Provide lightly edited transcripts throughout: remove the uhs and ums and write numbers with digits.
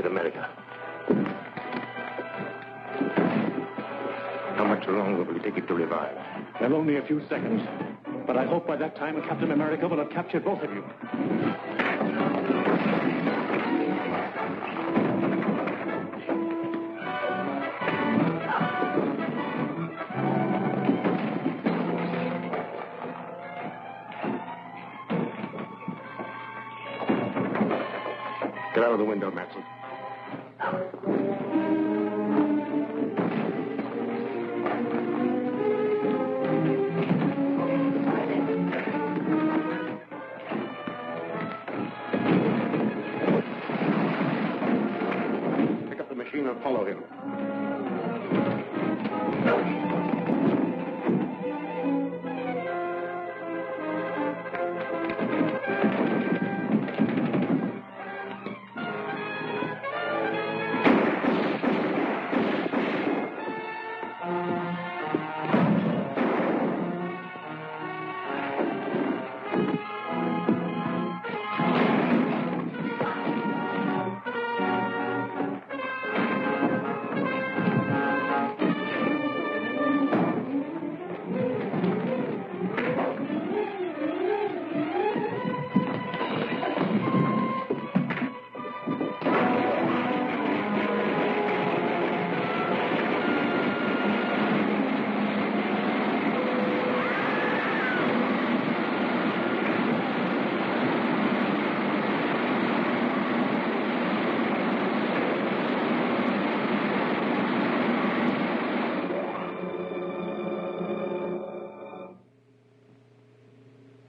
Captain America. How much longer will it take it to revive? Well, only a few seconds. But I hope by that time Captain America will have captured both of you. Get out of the window, Matson. Pick up the machine and follow him.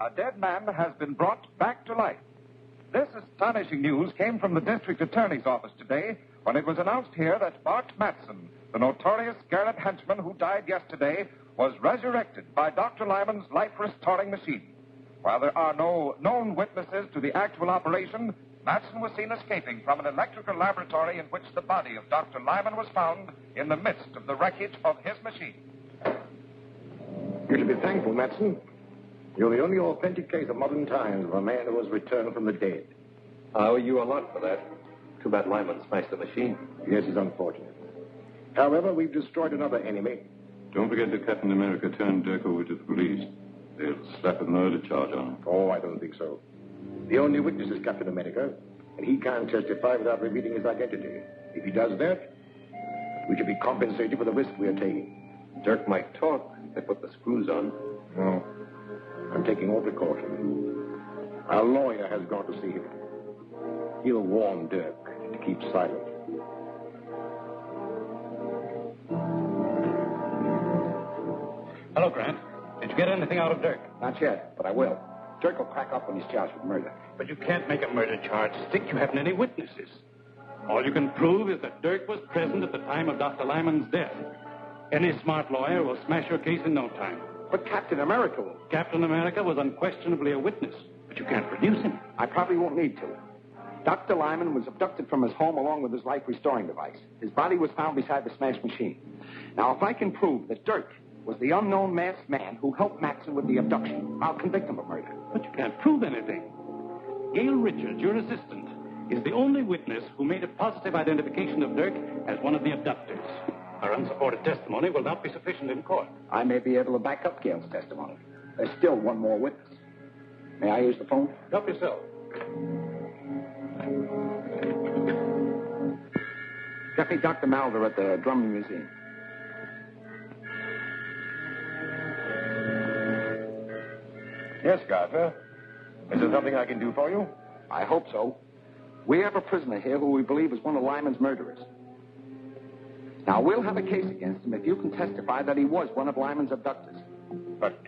A dead man has been brought back to life. This astonishing news came from the district attorney's office today when it was announced here that Bart Matson, the notorious Scarlet henchman who died yesterday, was resurrected by Dr. Lyman's life-restoring machine. While there are no known witnesses to the actual operation, Matson was seen escaping from an electrical laboratory in which the body of Dr. Lyman was found in the midst of the wreckage of his machine. You should be thankful, Matson. You're the only authentic case of modern times of a man who has returned from the dead. I owe you a lot for that. Too bad Lyman smashed the machine. Yes, it's unfortunate. However, we've destroyed another enemy. Don't forget that Captain America turned Dirk over to the police. They'll slap a murder charge on him. Oh, I don't think so. The only witness is Captain America, and he can't testify without revealing his identity. If he does that, we should be compensated for the risk we are taking. Dirk might talk. They put the screws on. No. I'm taking all precautions. Our lawyer has gone to see him. He'll warn Dirk to keep silent. Hello, Grant. Did you get anything out of Dirk? Not yet, but I will. Dirk will crack up when he's charged with murder. But you can't make a murder charge stick. You haven't any witnesses. All you can prove is that Dirk was present at the time of Dr. Lyman's death. Any smart lawyer will smash your case in no time. But Captain America will. Captain America was unquestionably a witness, but you can't produce him. I probably won't need to. Dr. Lyman was abducted from his home along with his life-restoring device. His body was found beside the smashed machine. Now, if I can prove that Dirk was the unknown masked man who helped Matson with the abduction, I'll convict him of murder. But you can't prove anything. Gail Richards, your assistant, is the only witness who made a positive identification of Dirk as one of the abductors. Her unsupported testimony will not be sufficient in court. I may be able to back up Gail's testimony. There's still one more witness. May I use the phone? Help yourself. Get me Dr. Malder at the Drummond Museum. Yes, Gardner. Is there something I can do for you? I hope so. We have a prisoner here who we believe is one of Lyman's murderers. Now, we'll have a case against him if you can testify that he was one of Lyman's abductors. But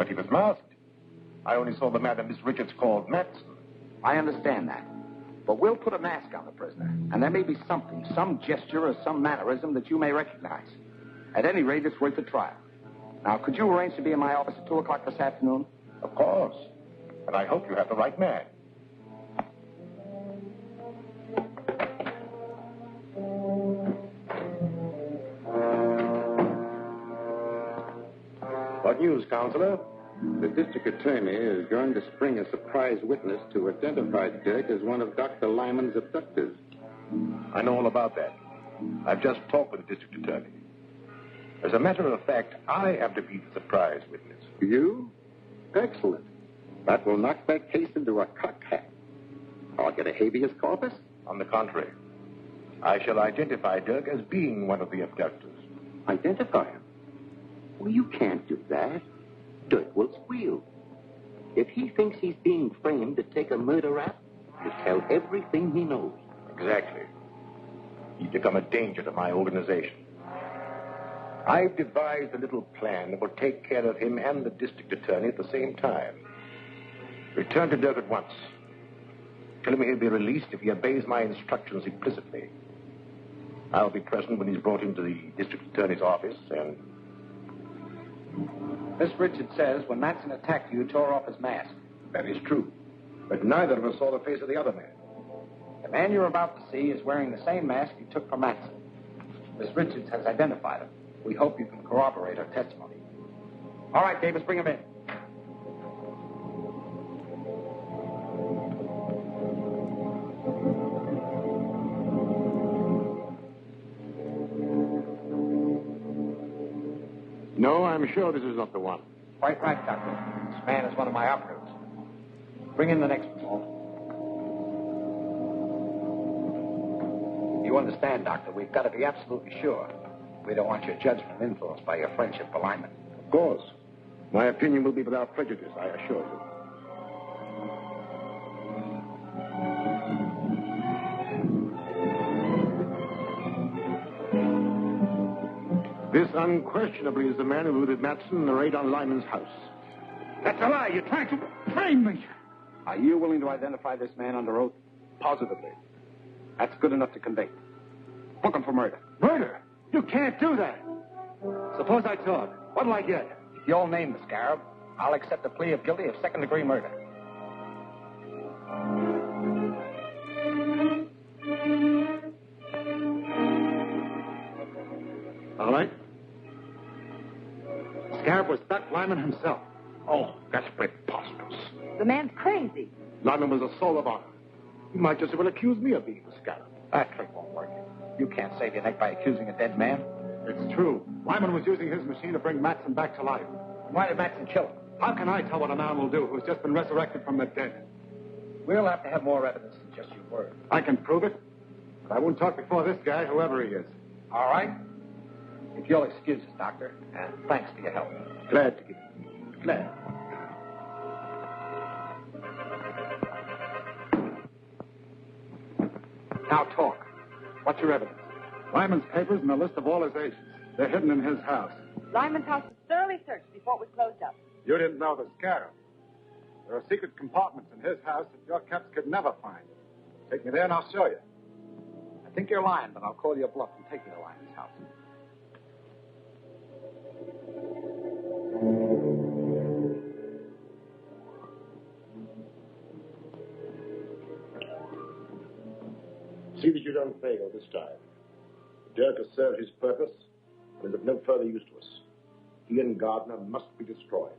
he was masked. I only saw the man that Miss Richards called Matson. I understand that. But we'll put a mask on the prisoner, and there may be something, some gesture or some mannerism that you may recognize. At any rate, it's worth a trial. Now, could you arrange to be in my office at 2 o'clock this afternoon? Of course. And I hope you have the right man. What news, Counselor? The district attorney is going to spring a surprise witness to identify Dirk as one of Dr. Lyman's abductors. I know all about that. I've just talked with the district attorney. As a matter of fact, I am to be the surprise witness. You? Excellent. That will knock that case into a cocked hat. I'll get a habeas corpus? On the contrary, I shall identify Dirk as being one of the abductors. Identify him? Well, you can't do that. Dirk will squeal. If he thinks he's being framed to take a murder rap, he'll tell everything he knows. Exactly. He's become a danger to my organization. I've devised a little plan that will take care of him and the district attorney at the same time. Return to Dirk at once. Tell him he'll be released if he obeys my instructions implicitly. I'll be present when he's brought into the district attorney's office, and... Miss Richards says when Matson attacked you, tore off his mask. That is true. But neither of us saw the face of the other man. The man you're about to see is wearing the same mask you took from Matson. Miss Richards has identified him. We hope you can corroborate her testimony. All right, Davis, bring him in. No, I'm sure this is not the one. Quite right, Doctor. This man is one of my operatives. Bring in the next one, Walt. You understand, Doctor, we've got to be absolutely sure. We don't want your judgment influenced by your friendship for Lyman. Of course. My opinion will be without prejudice, I assure you. This unquestionably is the man who looted Matson in the raid on Lyman's house. That's a lie. You're trying to frame me. Are you willing to identify this man under oath? Positively. That's good enough to convict. Book him for murder. Murder? You can't do that. Suppose I talk. What'll I get? If you'll name the scarab, I'll accept a plea of guilty of second-degree murder. All right. Scarab was Doc Lyman himself. Oh, that's preposterous. The man's crazy. Lyman was a soul of honor. He might just as well accuse me of being the scarab. That trick won't work. You can't save your neck by accusing a dead man. It's true. Lyman was using his machine to bring Matson back to life. Why did Matson kill him? How can I tell what a man will do who's just been resurrected from the dead? We'll have to have more evidence than just your word. I can prove it, but I won't talk before this guy, whoever he is. All right? If you'll excuse us, Doctor, and thanks for your help. Glad to give it. Glad. Now talk. What's your evidence? Lyman's papers and a list of all his agents. They're hidden in his house. Lyman's house was thoroughly searched before it was closed up. You didn't know the scarab. There are secret compartments in his house that your caps could never find. Take me there and I'll show you. I think you're lying, but I'll call your bluff and take you to Lyman's house. See that you don't fail this time. Dirk has served his purpose and is of no further use to us. He and Gardner must be destroyed.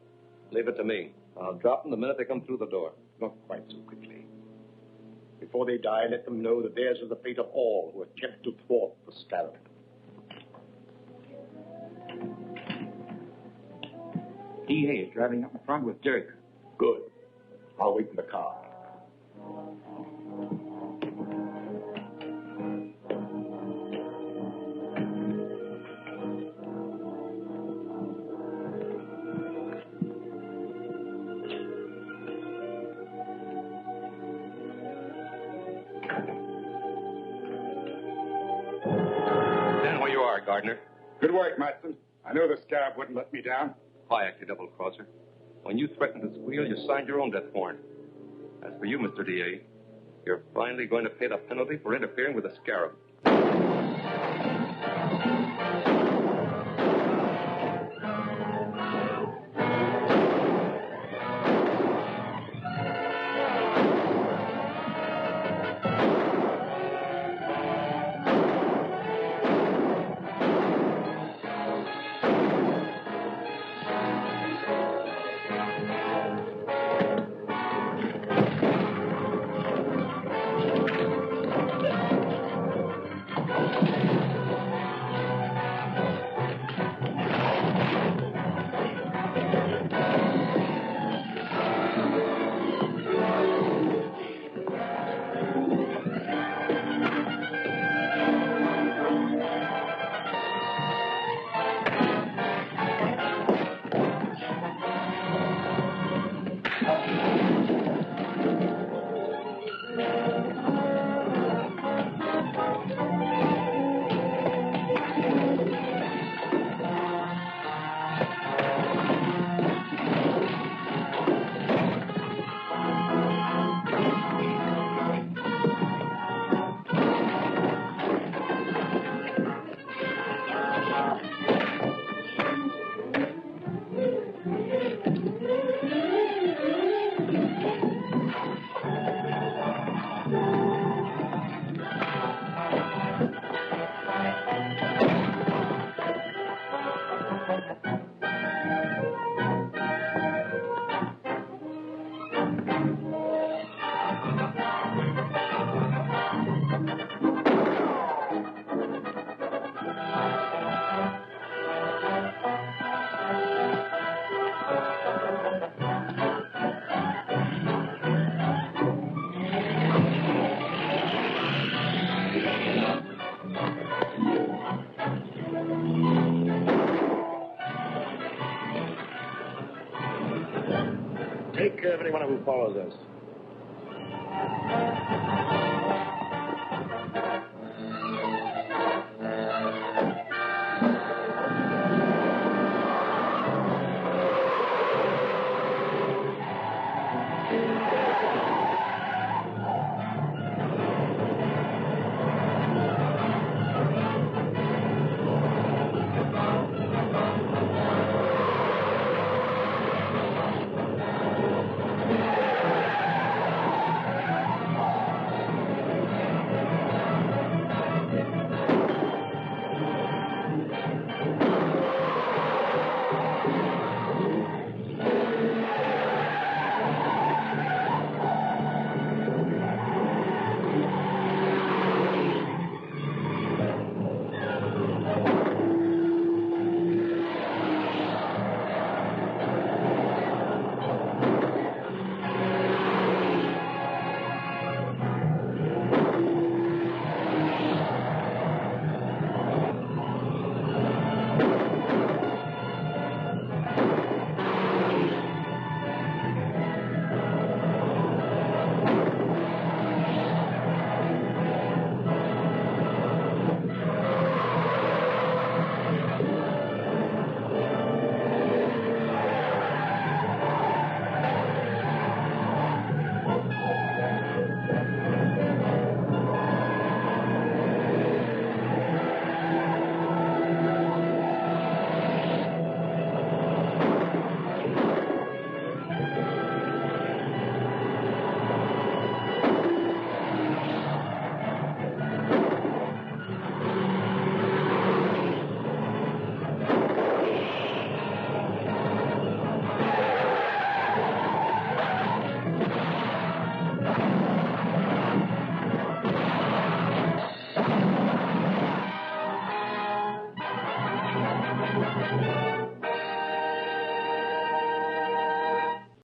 Leave it to me. I'll drop them the minute they come through the door. Not quite so quickly. Before they die, let them know that theirs is the fate of all who attempt to thwart the scarab. DA is driving up in front with Dirk. Good. I'll wait in the car. Stand where you are, Gardner. Good work, Matson. I knew the scarab wouldn't let me down. Quiet, you double-crosser. When you threatened to squeal, you signed your own death warrant. As for you, Mr. D.A., you're finally going to pay the penalty for interfering with a scarab. follows us.